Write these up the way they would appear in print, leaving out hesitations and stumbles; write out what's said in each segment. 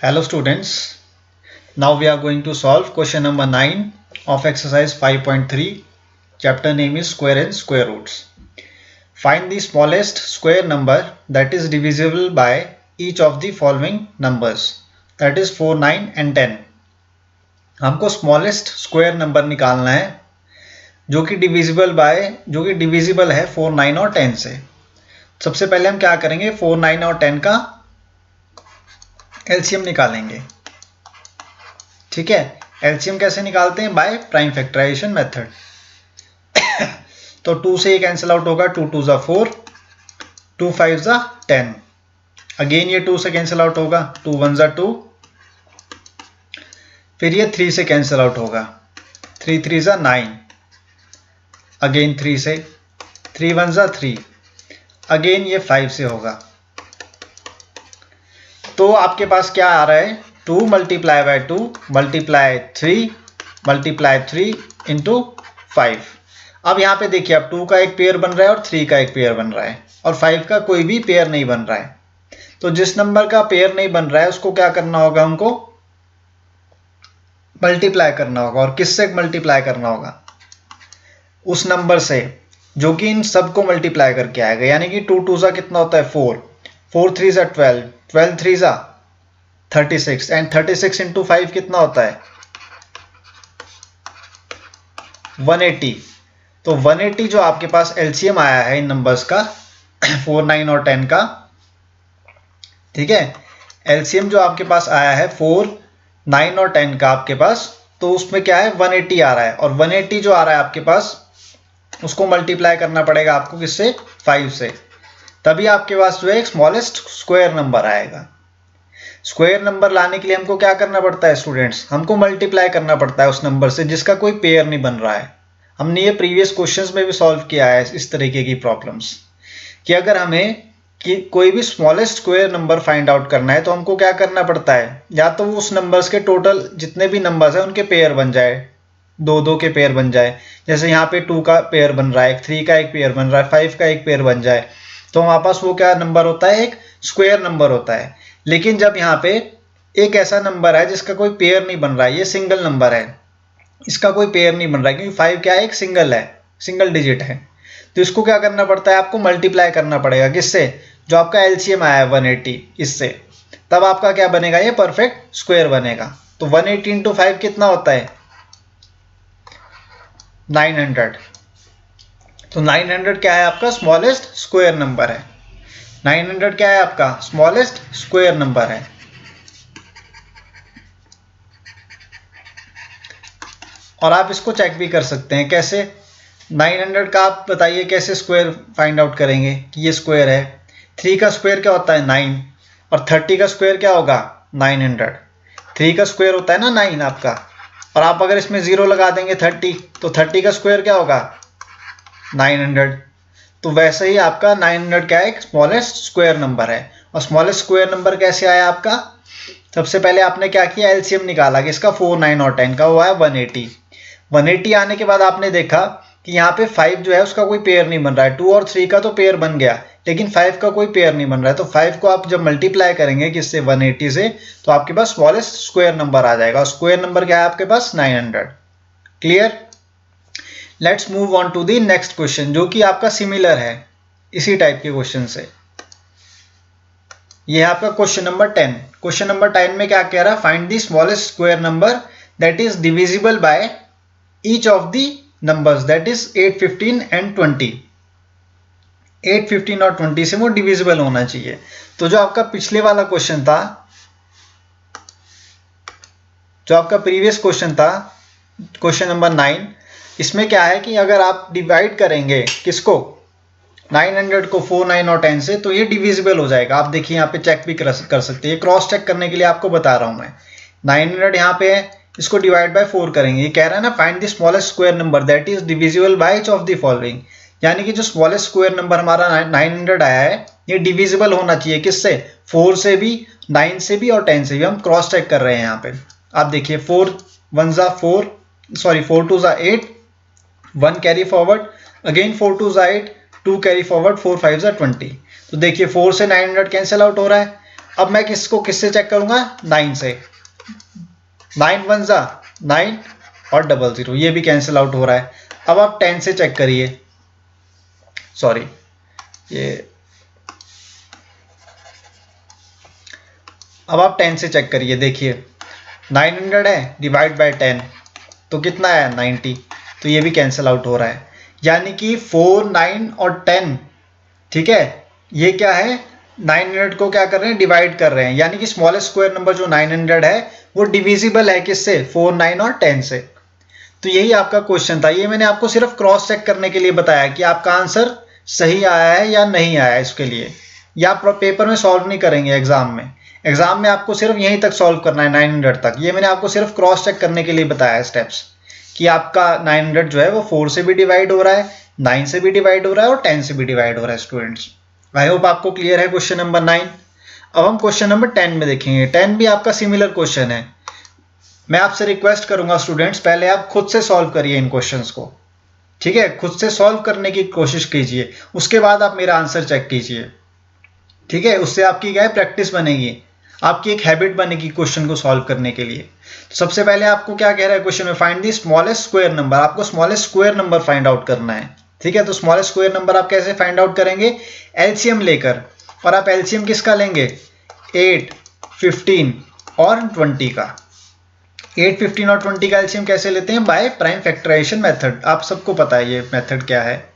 Hello students, now we are going to solve question number 9 of exercise 5.3. Chapter name is square and square roots. Find the smallest square number that is divisible by each of the following numbers, that is 4, 9 and 10. हमको smallest square number निकालना है जो कि divisible है 4, 9 और 10 से. सबसे पहले हम क्या करेंगे, 4, 9 और 10 का LCM निकालेंगे. ठीक है, एलसीएम कैसे निकालते हैं? By prime factorisation method. तो 2 से ये कैंसिल आउट होगा, 2 2 ज़ा 4, 2 5 ज़ा 10. अगेन ये 2 से कैंसिल आउट होगा, 2 1 ज़ा 2. फिर ये 3 से कैंसिल आउट होगा, 3 3 ज़ा 9. अगेन 3 से, 3 1 ज़ा 3. अगेन ये 5 से होगा. तो आपके पास क्या आ रहा है, 2 मल्टीप्लाई बाय 2 मल्टीप्लाई 3 इंटू 5. अब यहाँ पे देखिए, अब 2 का एक पेयर बन रहा है और 3 का एक पेयर बन रहा है और 5 का कोई भी पेयर नहीं बन रहा है. तो जिस नंबर का पेयर नहीं बन रहा है उसको क्या करना होगा, हमको मल्टीप्लाई करना होगा. और किससे मल्टीप्लाई करना होगा? उस नंबर से जो कि इन सबको मल्टीप्लाई करके आएगा. यानी कि 2 2 ज़ा कितना होता है 4, 4 3 ज़ा 12, 12 3 ज़ा 36 एंड 36 इंटू 5 कितना होता है 180. तो 180 जो आपके पास एलसीएम आया है इन नंबर्स का 4, 9 और 10 का. ठीक है, एलसीएम जो आपके पास आया है 4, 9 और 10 का आपके पास, तो उसमें क्या है 180 आ रहा है. और 180 जो आ रहा है आपके पास उसको मल्टीप्लाई करना पड़ेगा आपको किससे, 5 से. तभी आपके पास जो है एक स्मॉलेस्ट स्क्वायर नंबर आएगा. स्क्वायर नंबर लाने के लिए हमको क्या करना पड़ता है स्टूडेंट्स, हमको मल्टीप्लाई करना पड़ता है उस नंबर से जिसका कोई पेयर नहीं बन रहा है. हमने ये प्रीवियस क्वेश्चंस में भी सॉल्व किया है इस तरीके की प्रॉब्लम्स, कि अगर हमें कि कोई भी smallest square number find out करना है तो हमको क्या करना पड़ता है, या तो उस नंबर्स के टोटल जितने भी नंबर्स हैं उनके पेयर बन जाए, 2 2 के पेयर बन जाए. जैसे यहाँ पे 2 का पेयर बन रहा है, 3 का एक पेयर बन रहा है, 5 का एक पेयर बन जाए, तो हमारे पास वो क्या नंबर होता है, एक स्क्वायर नंबर होता है. लेकिन जब यहाँ पे एक ऐसा नंबर है जिसका कोई पेयर नहीं बन रहा है, ये सिंगल नंबर है, इसका कोई पेयर नहीं बन रहा है क्योंकि 5 क्या है, एक सिंगल है, सिंगल डिजिट है. तो इसको क्या करना पड़ता है, आपको मल्टीप्लाई करना पड़ेगा किससे, जो आपका एलसीएम आया है 180 इससे. तब आपका क्या बनेगा, ये परफेक्ट स्क्वायर बनेगा. तो 180 इंटू 5 कितना होता है 900. तो 900 क्या है आपका स्मॉलेस्ट स्क्वायर नंबर है. 900 क्या है आपका स्मॉलेस्ट स्क्वायर नंबर है. और आप इसको चेक भी कर सकते हैं कैसे, 900 का आप बताइए कैसे स्क्वायर फाइंड आउट करेंगे कि ये स्क्वायर है. 3 का स्क्वायर क्या होता है 9, और 30 का स्क्वायर क्या होगा 900. 3 का स्क्वायर होता है ना 9 आपका, और आप अगर इसमें 0 लगा देंगे 30, तो 30 का स्क्वायर क्या होगा 900. तो वैसे ही आपका 900 क्या है, एक स्मॉलेस्ट स्क्वायर नंबर है. और स्मॉलेस्ट स्क्वायर नंबर कैसे आया आपका, सबसे पहले आपने क्या किया, एलसीएम निकाला कि इसका 4, 9 और 10 का हुआ है 180. 180 आने के बाद आपने देखा कि यहाँ पे 5 जो है उसका कोई पेयर नहीं बन रहा है. 2 और 3 का तो पेयर बन गया, लेकिन 5 का कोई पेयर नहीं बन रहा है. तो 5 को आप जब मल्टीप्लाई करेंगे किससे 180 से, तो आपके पास स्मॉलेस्ट स्क्वायर नंबर आ जाएगा. स्क्वायर नंबर क्या है आपके पास 900. Clear. Let's move on to the next question जो कि आपका सिमिलर है इसी टाइप के क्वेश्चन से. ये है आपका क्वेश्चन नंबर 10. क्वेश्चन नंबर 10 में क्या कह रहा है, find the smallest square number that is divisible by each of the numbers, that is 8, 15 and 20. 8, 15 और 20 से वो डिविजिबल होना चाहिए. तो जो आपका पिछले वाला क्वेश्चन था, जो आपका प्रीवियस क्वेश्चन था क्वेश्चन नंबर 9, इसमें क्या है कि अगर आप डिवाइड करेंगे किसको 900 को 4, 9 और 10 से, तो ये डिविजिबल हो जाएगा. आप देखिए यहाँ पे चेक भी कर सकते हैं, क्रॉस चेक करने के लिए आपको बता रहा हूँ मैं. 900 यहाँ पे है, इसको डिवाइड बाय 4 करेंगे. ये कह रहा है ना find the smallest square number that is divisible by each of the following. यानी कि जो स्मॉलेस्ट स्क्वायर नंबर हमारा 900 आया है, ये डिविजिबल होना चाहिए किससे, 4 से भी, 9 से भी और 10 से भी. हम क्रॉस चेक कर रहे हैं यहाँ पे. आप देखिए 4 1 ज़ा 4, सॉरी 4 2 ज़ा 8, 1 कैरी फॉरवर्ड, अगेन 4 2 ज़ा 8, 2 कैरी फॉरवर्ड, 4 5 ज़ा 20. तो देखिए 4 से 900 कैंसिल आउट हो रहा है, अब मैं किससे चेक करूंगा, 9 से। 9 1 जा 9 और 00, ये भी कैंसिल आउट हो रहा है। अब आप 10 से चेक करिए, सॉरी ये, अब आप 10 से चेक करिए, देखिए 900 है डिवाइड बाय 10 तो कितना है 90, तो ये भी कैंसिल आउट हो रहा है। यानी कि 4 9 और 10, ठीक है, ये क्या है, 900 को क्या कर रहे हैं, डिवाइड कर रहे हैं। यानी कि स्मॉलेस्ट स्क्वायर नंबर जो 900 है वो डिविजिबल है किससे, 4 9 और 10 से। तो यही आपका क्वेश्चन था। ये मैंने आपको सिर्फ क्रॉस चेक करने के लिए बताया कि आपका आंसर सही आया है या नहीं आया है। इसके लिए या आप पेपर में सॉल्व नहीं करेंगे एग्जाम में। एग्जाम में आपको सिर्फ यहीं तक सॉल्व करना है 900 तक। ये मैंने आपको सिर्फ क्रॉस चेक करने के लिए बताया है स्टेप्स, कि आपका 900 जो है वो 4 से भी डिवाइड हो रहा है, 9 से भी डिवाइड हो रहा है और 10 से भी डिवाइड हो रहा है स्टूडेंट्स। आई होप आपको क्लियर है क्वेश्चन नंबर 9। अब हम क्वेश्चन नंबर 10 में देखेंगे। 10 भी आपका सिमिलर क्वेश्चन है। मैं आपसे रिक्वेस्ट करूंगा स्टूडेंट्स, पहले आप खुद से सॉल्व करिए इन क्वेश्चंस को, ठीक है, खुद से सॉल्व करने की कोशिश कीजिए, उसके बाद आप मेरा आंसर चेक कीजिए, ठीक है। उससे आपकी क्या है, प्रैक्टिस बनेगी, आपकी एक हैबिट बनेगी क्वेश्चन को सॉल्व करने के लिए। तो सबसे पहले आपको क्या कह रहा है क्वेश्चन में, find the smallest square number. आपको smallest square number find out करना है, ठीक है। तो स्मॉलेस्ट स्क्वायर नंबर आप कैसे फाइंड आउट करेंगे, एलसीएम लेकर। और आप एलसीएम किसका लेंगे, 8 15 और 20 का। 8 15 और 20 का एलसीएम कैसे लेते हैं, बाय प्राइम फैक्टराइजेशन मेथड। आप सबको पता है ये मेथड क्या है,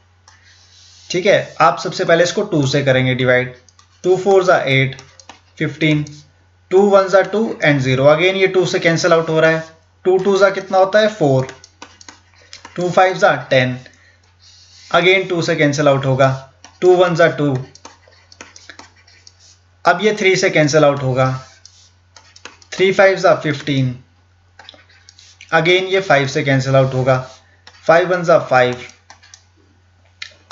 ठीक है। आप सबसे पहले इसको 2 से करेंगे डिवाइड, 2 4 जा 8 15, 2 1 जा 2 एंड 0। अगेन ये 2 से कैंसिल आउट हो रहा है, 2 2 जा कितना होता है 4, 2 5 जा 10, अगेन 2 से कैंसिल आउट होगा, 2 1 जा 2, अब ये 3 से कैंसिल आउट होगा, 3 5 जा 15, अगेन ये 5 से कैंसिल आउट होगा, 5 1 जा 5।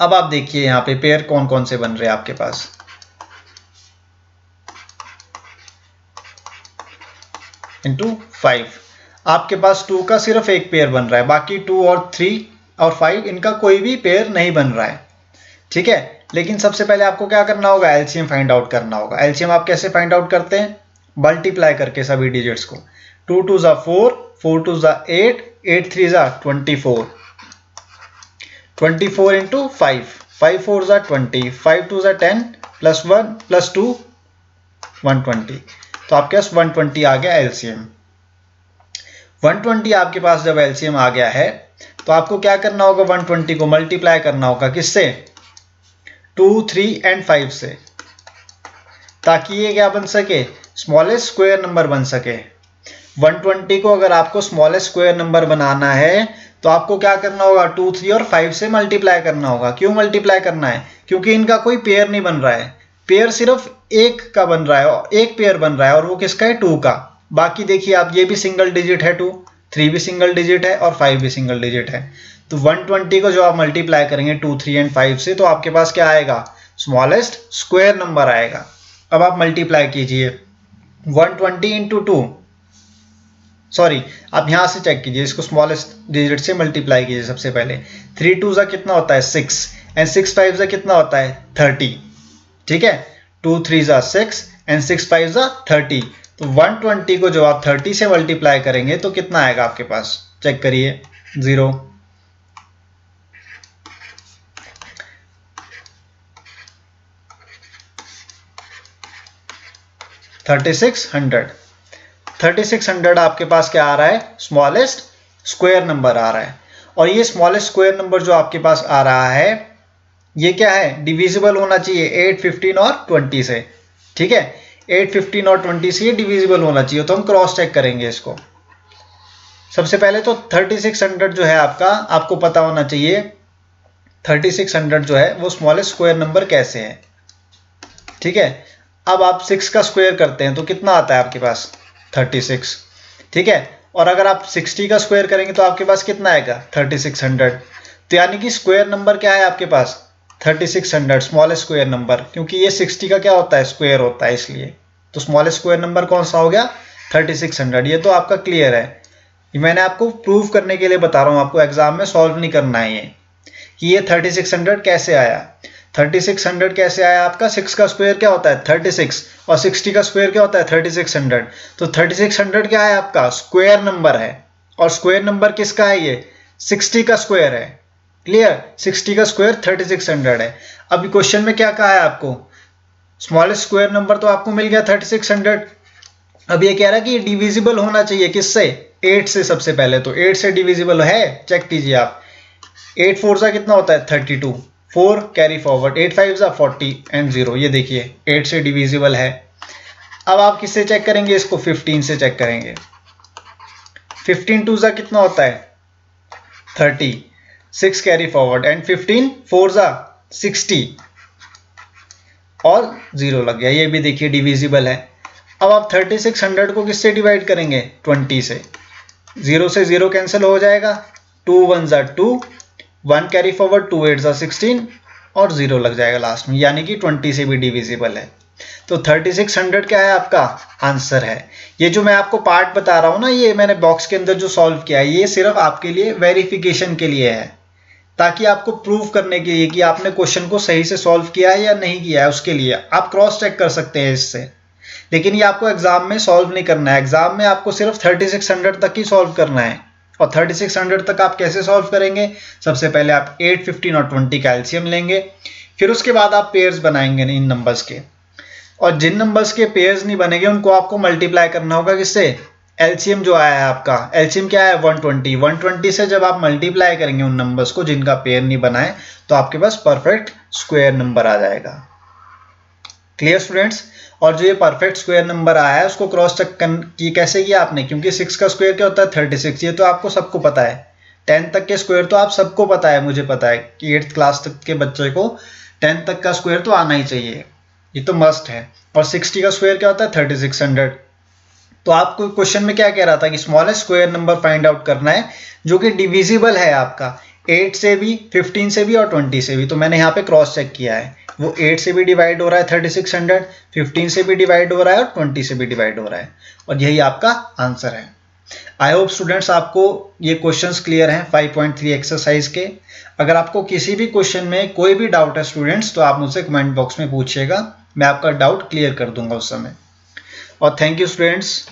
अब आप देखिए यहाँ पे पेयर कौन कौन से बन रहे हैं आपके पास, इंटू 5। आपके पास 2 का सिर्फ एक पेयर बन रहा है, बाकी 2 और 3 और 5 इनका कोई भी पेयर नहीं बन रहा है, ठीक है। लेकिन सबसे पहले आपको क्या करना होगा, एलसीएम फाइंड आउट करना होगा। एलसीएम आप कैसे फाइंड आउट करते हैं, मल्टीप्लाई करके सभी डिजिट्स को। 2 2 जा 4, 4 2 जा 8, 8 3 जा 24, 24 इंटू 5, 5 4 जा 20, 5 2 जा 10 प्लस 1 प्लस 2 120। तो आपके पास 120 आ गया एलसीएम। 120 आपके पास जब एलसीएम आ गया है तो आपको क्या करना होगा, 120 को मल्टीप्लाई करना होगा किससे, 2 3 एंड 5 से, ताकि ये क्या बन सके, स्मॉलेस्ट स्क्वायर नंबर बन सके। 120 को अगर आपको स्मॉलेस्ट स्क्वायर नंबर बनाना है तो आपको क्या करना होगा, 2 3 और 5 से मल्टीप्लाई करना होगा। क्यों मल्टीप्लाई करना है, क्योंकि इनका कोई पेयर नहीं बन रहा है। पेयर सिर्फ एक का बन रहा है, एक पेयर बन रहा है और वो किसका है, 2 का। बाकी देखिए आप, ये भी सिंगल डिजिट है 2, 3 भी सिंगल डिजिट है और 5 भी सिंगल डिजिट है। तो 120 को जो आप मल्टीप्लाई करेंगे 2 3 एंड 5 से, तो आपके पास क्या आएगा, स्मॉलेस्ट स्क्वायर नंबर आएगा। अब आप मल्टीप्लाई कीजिए, 120 इंटू 2, सॉरी आप यहां से चेक कीजिए, इसको स्मॉलेस्ट डिजिट से मल्टीप्लाई कीजिए सबसे पहले। 3 2 जा कितना होता है 6 एंड 6 5 जा कितना होता है 30, ठीक है। 2 3 जा 6 एंड 6 5 जा 30। तो 120 को जो आप 30 से मल्टीप्लाई करेंगे तो कितना आएगा आपके पास, चेक करिए, 0। 3600 आपके पास क्या आ रहा है, स्मॉलेस्ट स्क्वायर नंबर आ रहा है। और ये स्मॉलेस्ट स्क्वायर नंबर जो आपके पास आ रहा है ये क्या है, डिविजिबल होना चाहिए 8 15 और 20 से, ठीक है। 8 15 और 20 से डिविजिबल होना चाहिए। तो हम क्रॉस चेक करेंगे इसको। सबसे पहले तो 3600 जो है आपका, आपको पता होना चाहिए 3600 जो है वो स्मॉलेस्ट स्क्वायर नंबर कैसे है, ठीक है। अब आप 6 का स्क्वायर करते हैं तो कितना आता है आपके पास, 36, ठीक है। और अगर आप 60 का स्क्वायर करेंगे तो आपके पास कितना आएगा, 3600। तो यानी कि स्क्वायर नंबर क्या है आपके पास, 3600, स्मॉलेस्ट स्क्वायर नंबर। क्योंकि ये 60 का क्या होता है, स्क्वायर होता है, इसलिए। तो स्मॉलेस्ट स्क्वायर नंबर कौन सा हो गया, 3600। ये तो आपका क्लियर है। मैंने आपको प्रूव करने के लिए बता रहा हूँ, आपको एग्जाम में सॉल्व नहीं करना है ये, कि ये 3600 कैसे आया। 3600 कैसे आया आपका? 6 का स्क्वायर क्या होता है? 36 और 60 का स्क्वायर क्या होता है? 3600। तो 3600 क्या है आपका? स्क्वायर नंबर है। और स्क्वायर नंबर किसका है? ये 60 का स्क्वायर है। क्लियर? 60 का स्क्वायर 3600 है। अभी क्वेश्चन में क्या कहा है आपको? स्मॉलेस्ट स्क्वायर नंबर तो आपको मिल गया 3600। अब ये कह रहा है कि ये डिविजिबल होना चाहिए किससे? 8 से। सबसे पहले तो 8 से डिविजिबल है, चेक कीजिए आप। 8 4 सा कितना होता है? 32। 4 कैरी फॉरवर्ड, 8 5 सा 40 एंड 0। ये देखिए 8 से डिविजिबल है। अब आप किससे चेक करेंगे इसको? 15 से चेक करेंगे। 15 2 सा कितना होता है? 30। 6 कैरी फॉरवर्ड एंड 15 4 सा 60 और 0 लग गया। ये भी देखिए डिविजिबल है। अब आप 3600 को किससे डिवाइड करेंगे? 20 से। 0 से 0 कैंसिल हो जाएगा। 2 1 सा 2, 1 कैरी फॉरवर्ड, 2 8 सा 16 और 0 लग जाएगा लास्ट में, यानी कि 20 से भी डिविजिबल है। तो 3600 क्या है आपका? आंसर है। ये जो मैं आपको पार्ट बता रहा हूँ ना, ये मैंने बॉक्स के अंदर जो सॉल्व किया है, ये सिर्फ आपके लिए वेरिफिकेशन के लिए है, ताकि आपको प्रूव करने के लिए कि आपने क्वेश्चन को सही से सॉल्व किया है या नहीं किया है, उसके लिए आप क्रॉस चेक कर सकते हैं इससे। लेकिन ये आपको एग्जाम में सॉल्व नहीं करना है। एग्जाम में आपको सिर्फ 3600 तक ही सॉल्व करना है। और 3600 तक आप कैसे सॉल्व करेंगे? सबसे पहले आप 8 15 और 20 का एलसीएम लेंगे, फिर उसके बाद आप पेयर्स बनाएंगे इन नंबर्स के। और जिन नंबर्स के पेयर्स नहीं बनेंगे उनको आपको मल्टीप्लाई करना होगा किससे? एलसीएम जो आया है आपका, एलसीएम क्या है? 120। 120 से जब आप मल्टीप्लाई करेंगे उन नंबर्स को जिनका पेयर नहीं बना है, तो आपके पास परफेक्ट स्क्वायर नंबर आ जाएगा। Clear students? और जो ये परफेक्ट स्क्वायर नंबर आया है उसको क्रॉस चेक कैसे किया आपने? क्योंकि 6 का स्क्वायर क्या होता है? 36। ये तो आपको सबको पता है। 10 तक के स्क्वायर तो आप सबको पता है, मुझे पता है कि 8th क्लास तक के बच्चे को 10 तक का स्क्वायर तो आना ही चाहिए, ये तो मस्ट है। और 60 का स्क्वायर क्या होता है? 3600। तो आपको क्वेश्चन में क्या कह रहा था कि smallest square number find out करना है जो कि डिविजिबल है आपका 8 से भी, 15 से भी और 20 से भी। तो मैंने यहाँ पे क्रॉस चेक किया है, वो 8 से भी डिवाइड हो रहा है 3600, 15 से भी डिवाइड हो रहा है और 20 से भी डिवाइड हो रहा है, और यही आपका आंसर है। आई होप स्टूडेंट्स आपको ये क्वेश्चंस क्लियर हैं 5.3 एक्सरसाइज के। अगर आपको किसी भी क्वेश्चन में कोई भी डाउट है स्टूडेंट्स, तो आप मुझसे कमेंट बॉक्स में पूछिएगा, मैं आपका डाउट क्लियर कर दूंगा उस समय। और थैंक यू स्टूडेंट्स।